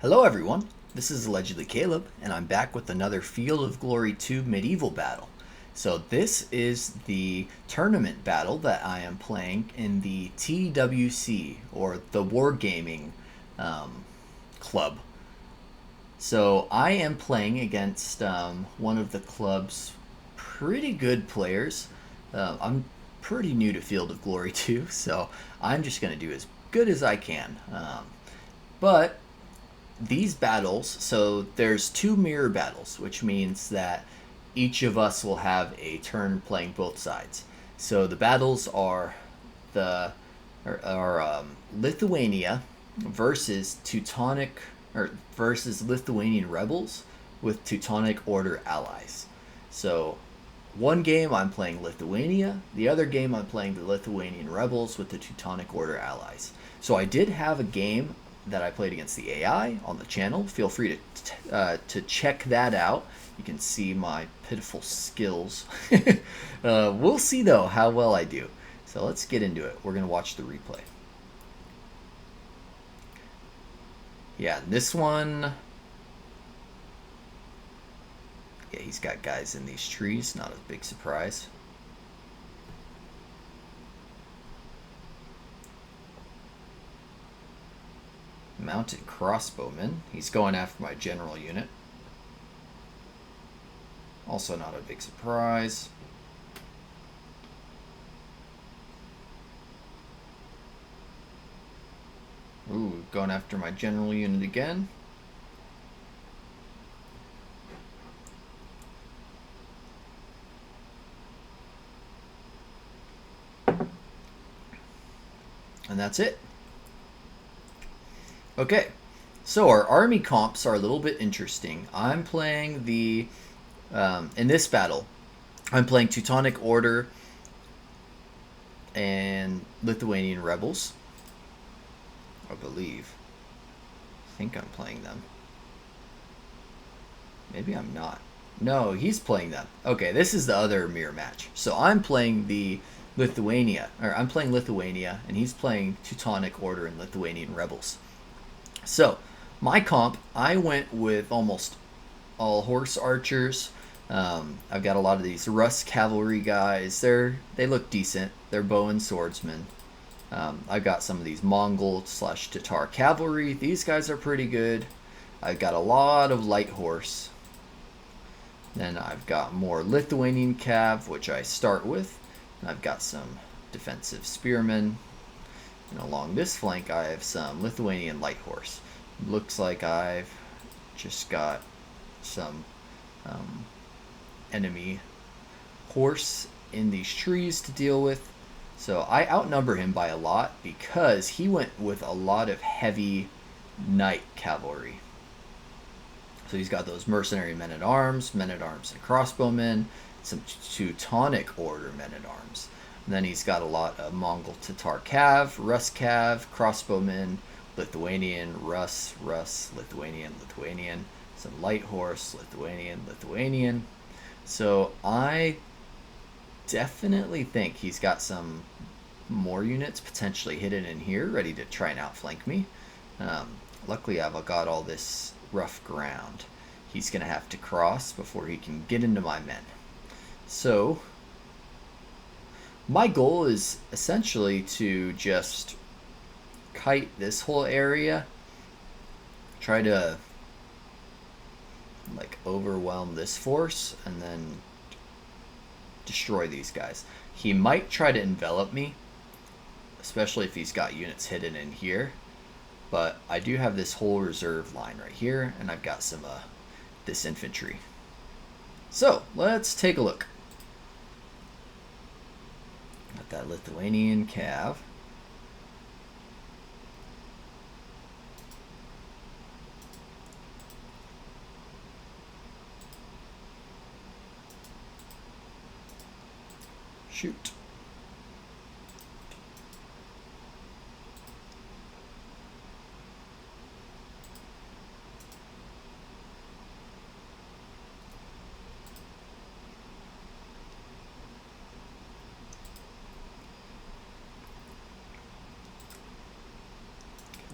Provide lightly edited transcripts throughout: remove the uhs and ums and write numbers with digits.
Hello everyone, this is Allegedly Caleb, and I'm back with another Field of Glory 2 medieval battle. So this is the tournament battle that I am playing in the TWC, or the Wargaming club. So I am playing against one of the club's pretty good players. I'm pretty new to Field of Glory 2, so I'm just going to do as good as I can. But these battles, so there's two mirror battles, which means that each of us will have a turn playing both sides. So the battles are Lithuania versus Teutonic or versus Lithuanian Rebels with Teutonic Order allies. So one game I'm playing Lithuania, the other game I'm playing the Lithuanian Rebels with the Teutonic Order allies. So I did have a game that I played against the AI on the channel. Feel free to check that out. You can see my pitiful skills. We'll see though how well I do. So let's get into it. We're gonna watch the replay. Yeah, this one. Yeah, he's got guys in these trees. Not a big surprise. Mounted crossbowman. He's going after my general unit. Also not a big surprise. Ooh, going after my general unit again. And that's it. Okay, so our army comps are a little bit interesting. I'm playing the, in this battle, I'm playing Teutonic Order and Lithuanian Rebels, I believe. I think I'm playing them. Maybe I'm not. No, he's playing them. Okay, this is the other mirror match. So I'm playing the I'm playing Lithuania, and he's playing Teutonic Order and Lithuanian Rebels. So, my comp, I went with almost all horse archers. I've got a lot of these Rus cavalry guys. They look decent. They're bow and swordsmen. I've got some of these Mongol / Tatar cavalry. These guys are pretty good. I've got a lot of light horse. Then I've got more Lithuanian cav, which I start with. And I've got some defensive spearmen. And along this flank, I have some Lithuanian light horse. Looks like I've just got some enemy horse in these trees to deal with. So I outnumber him by a lot because he went with a lot of heavy knight cavalry. So he's got those mercenary men-at-arms and crossbowmen, some Teutonic Order men-at-arms. And then he's got a lot of Mongol Tatar cav, Rus cav, crossbowmen, Lithuanian, Rus, Lithuanian, some light horse, Lithuanian. So I definitely think he's got some more units potentially hidden in here, ready to try and outflank me. Luckily, I've got all this rough ground. He's going to have to cross before he can get into my men. So my goal is essentially to just kite this whole area, try to like overwhelm this force, and then destroy these guys. He might try to envelop me, especially if he's got units hidden in here, but I do have this whole reserve line right here, and I've got some this infantry. So let's take a look. Got that Lithuanian cav. Shoot.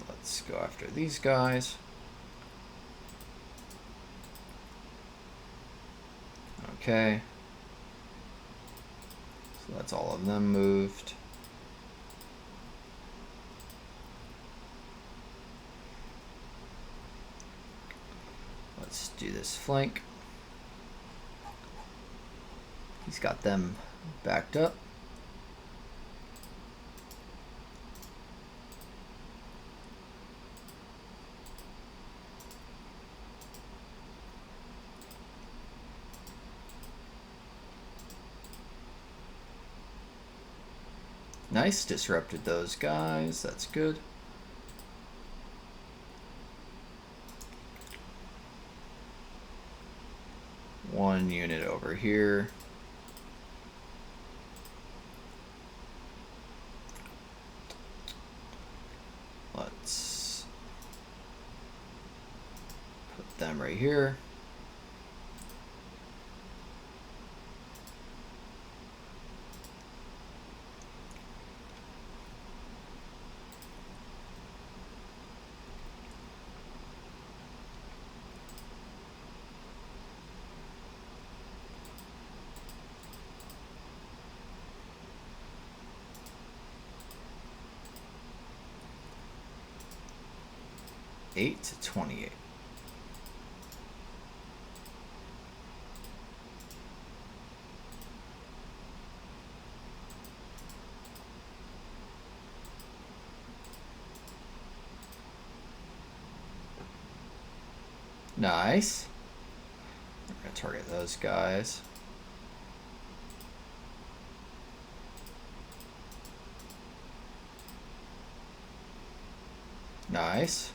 Let's go after these guys. Okay. So that's all of them moved. Let's do this flank. He's got them backed up. Nice, disrupted those guys. That's good. One unit over here. Let's put them right here. Eight to 28. Nice. We're gonna target those guys. Nice.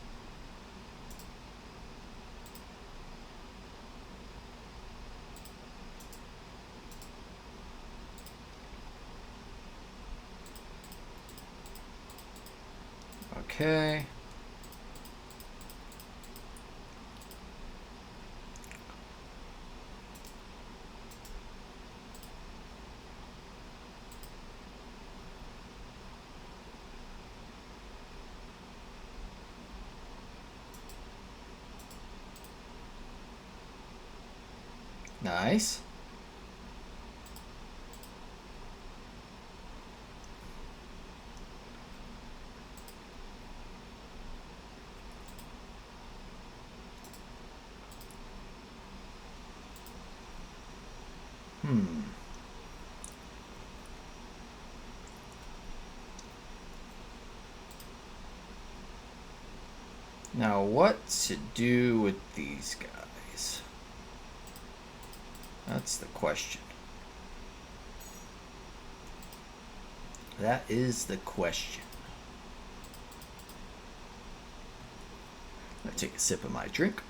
Okay. Nice. Now what to do with these guys? That's the question. That is the question. I'm gonna take a sip of my drink.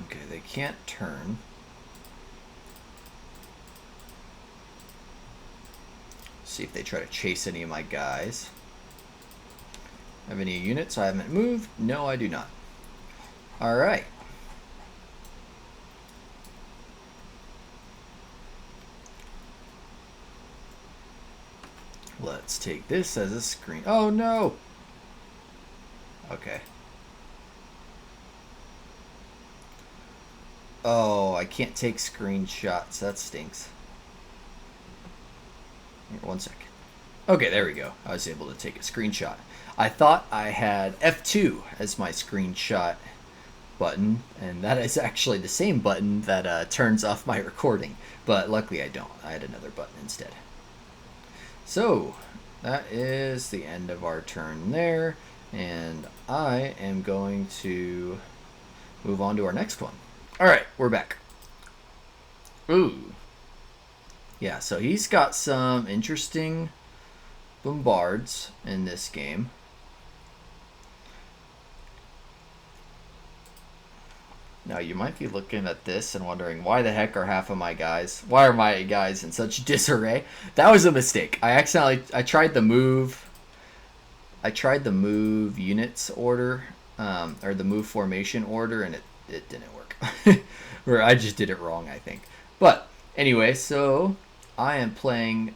Okay, they can't turn. See if they try to chase any of my guys. Have any units I haven't moved? No, I do not. All right. Let's take this as a screen. Oh no. Okay. Oh, I can't take screenshots. That stinks. Here, 1 second. Okay, there we go. I was able to take a screenshot. I thought I had F2 as my screenshot button, and that is actually the same button that turns off my recording. But luckily I don't. I had another button instead. So, that is the end of our turn there, and I am going to move on to our next one. Alright, we're back. Ooh. Yeah, so he's got some interesting bombards in this game. Now you might be looking at this and wondering why the heck are why are my guys in such disarray? That was a mistake. I tried the move units order, or the move formation order, and it didn't work. Or I just did it wrong, I think. But anyway, so I am playing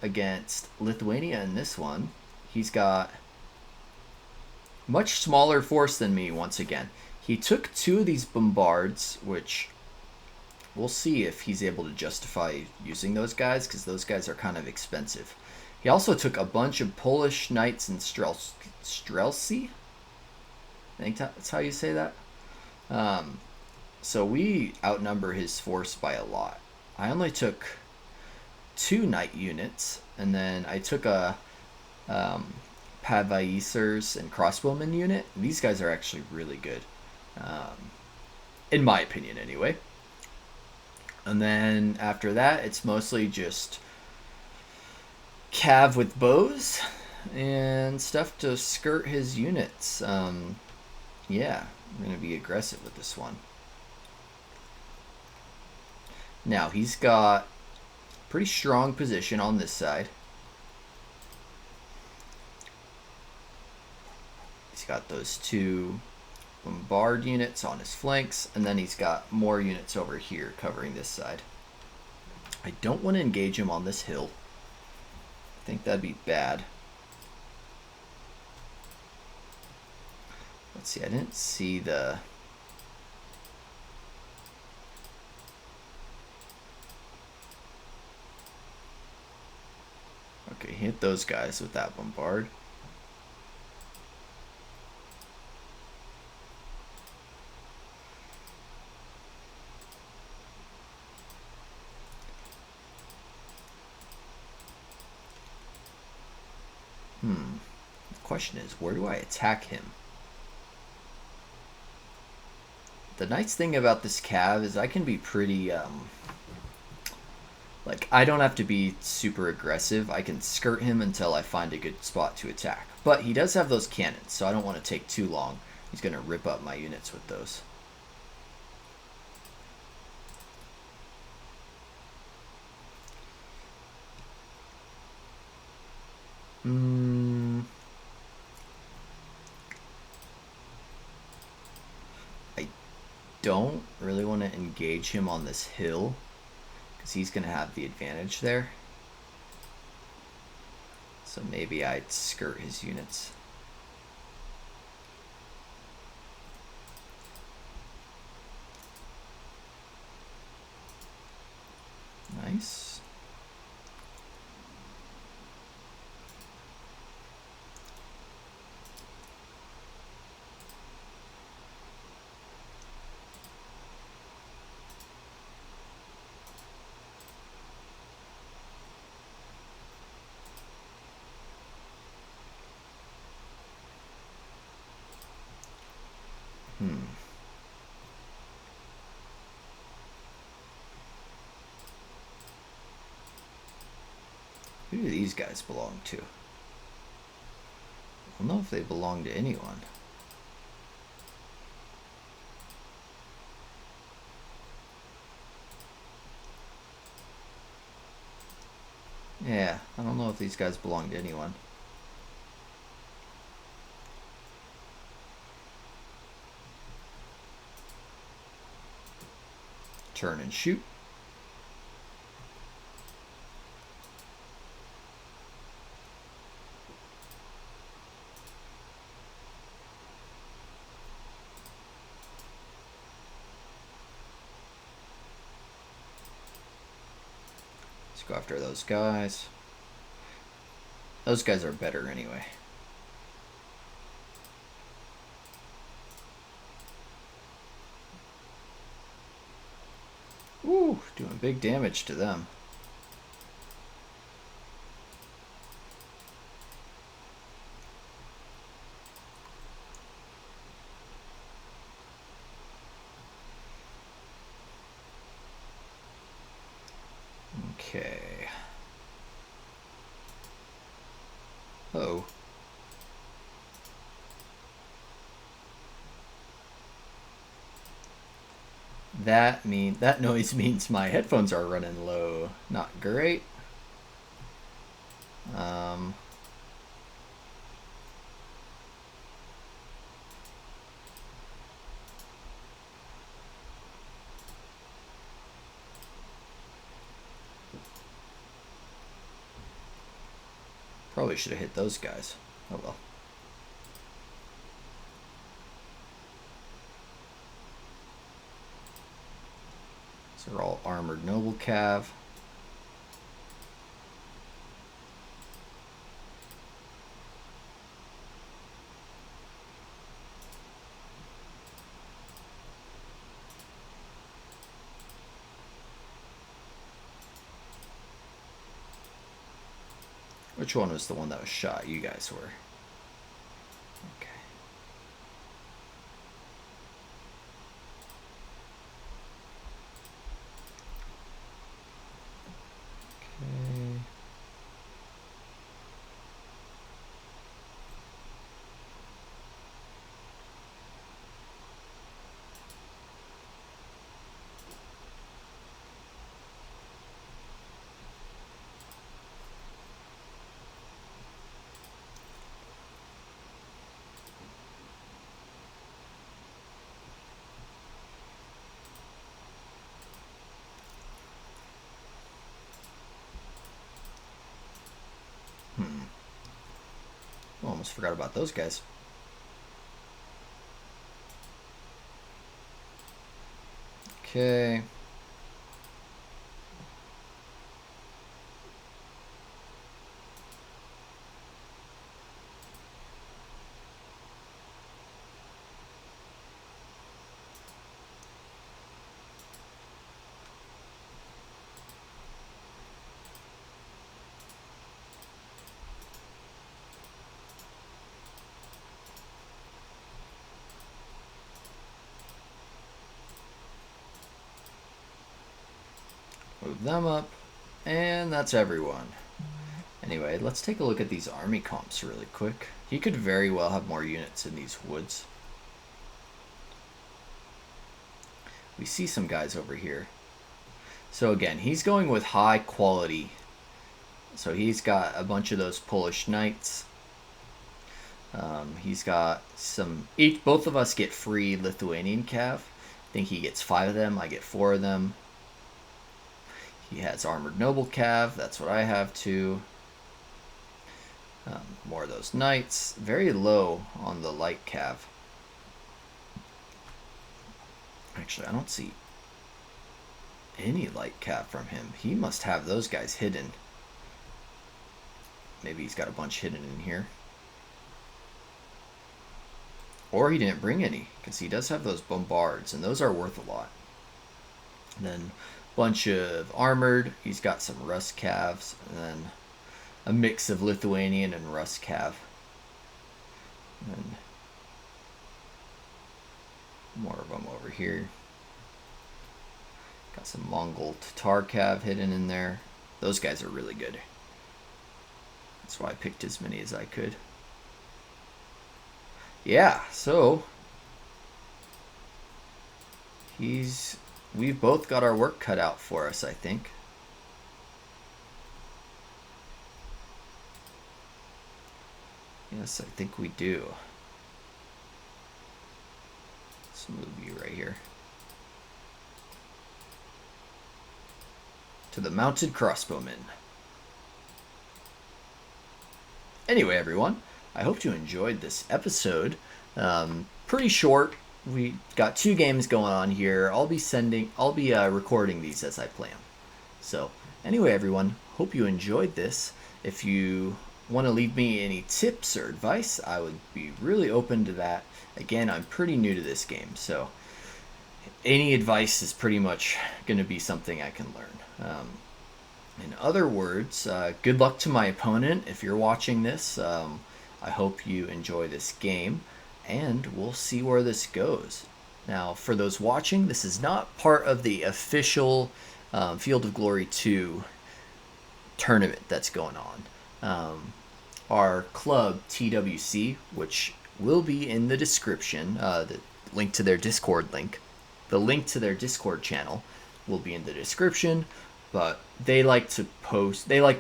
against Lithuania in this one. He's got much smaller force than me once again. He took 2 of these bombards, which we'll see if he's able to justify using those guys, because those guys are kind of expensive. He also took a bunch of Polish knights and Streltsy. I think that's how you say that. So we outnumber his force by a lot. I only took 2 knight units, and then I took a Pavaisers and crossbowmen unit. These guys are actually really good, in my opinion anyway. And then after that, it's mostly just cav with bows and stuff to skirt his units. Yeah, I'm going to be aggressive with this one. Now, he's got pretty strong position on this side. He's got those 2 bombard units on his flanks, and then he's got more units over here covering this side. I don't want to engage him on this hill. I think that'd be bad. Let's see, I didn't see the... Okay, hit those guys with that bombard. The question is, where do I attack him? The nice thing about this cav is I can be pretty, like, I don't have to be super aggressive. I can skirt him until I find a good spot to attack. But he does have those cannons, so I don't want to take too long. He's going to rip up my units with those. I don't really want to engage him on this hill, because he's going to have the advantage there. So maybe I'd skirt his units. Nice. Who do these guys belong to? I don't know if they belong to anyone. Yeah, I don't know if these guys belong to anyone. Turn and shoot. Let's go after those guys. Those guys are better anyway. Woo, doing big damage to them. Okay. Oh. That noise means my headphones are running low. Not great. Probably should have hit those guys. Oh well. These are all armored noble cav. Which one was the one that was shot? You guys were. Okay. Okay. Almost forgot about those guys. Okay. Move them up. And that's everyone. Anyway, let's take a look at these army comps really quick. He could very well have more units in these woods. We see some guys over here. So again, he's going with high quality. So he's got a bunch of those Polish knights. He's got some... both of us get free Lithuanian cav. I think he gets 5 of them. I get 4 of them. He has armored noble cav. That's what I have too. More of those knights. Very low on the light cav. Actually, I don't see any light cav from him. He must have those guys hidden. Maybe he's got a bunch hidden in here. Or he didn't bring any, because he does have those bombards, and those are worth a lot. And then a bunch of armored. He's got some Rus calves, and then a mix of Lithuanian and Rus cav. And more of them over here. Got some Mongol Tatar cav hidden in there. Those guys are really good. That's why I picked as many as I could. Yeah, so we've both got our work cut out for us, I think. Yes, I think we do. Let's move you right here. To the mounted crossbowmen. Anyway, everyone, I hope you enjoyed this episode. Pretty short. We got 2 games going on here. I'll be recording these as I plan. So anyway, everyone, hope you enjoyed this. If you want to leave me any tips or advice, I would be really open to that. Again, I'm pretty new to this game, so any advice is pretty much going to be something I can learn. In other words, good luck to my opponent if you're watching this. I hope you enjoy this game, and we'll see where this goes. Now, for those watching, this is not part of the official Field of Glory 2 tournament that's going on. Our club, TWC, which will be in the description, the link to their Discord link, The link to their Discord channel will be in the description. But they like to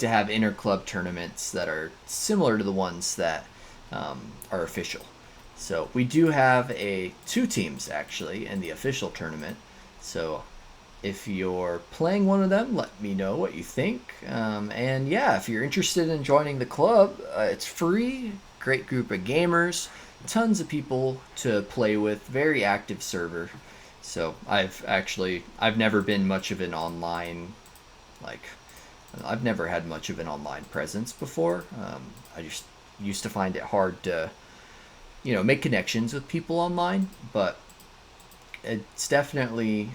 have inter-club tournaments that are similar to the ones that are official. So we do have two teams actually in the official tournament. So if you're playing one of them, let me know what you think. And yeah, if you're interested in joining the club, it's free. Great group of gamers, tons of people to play with, very active server. So I've never been much of an online, like, I've never had much of an online presence before. I just used to find it hard to, make connections with people online, but it's definitely,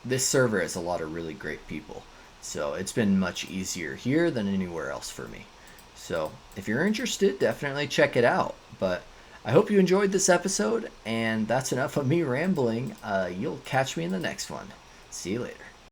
this server has a lot of really great people. So it's been much easier here than anywhere else for me. So if you're interested, definitely check it out. But I hope you enjoyed this episode, and that's enough of me rambling. You'll catch me in the next one. See you later.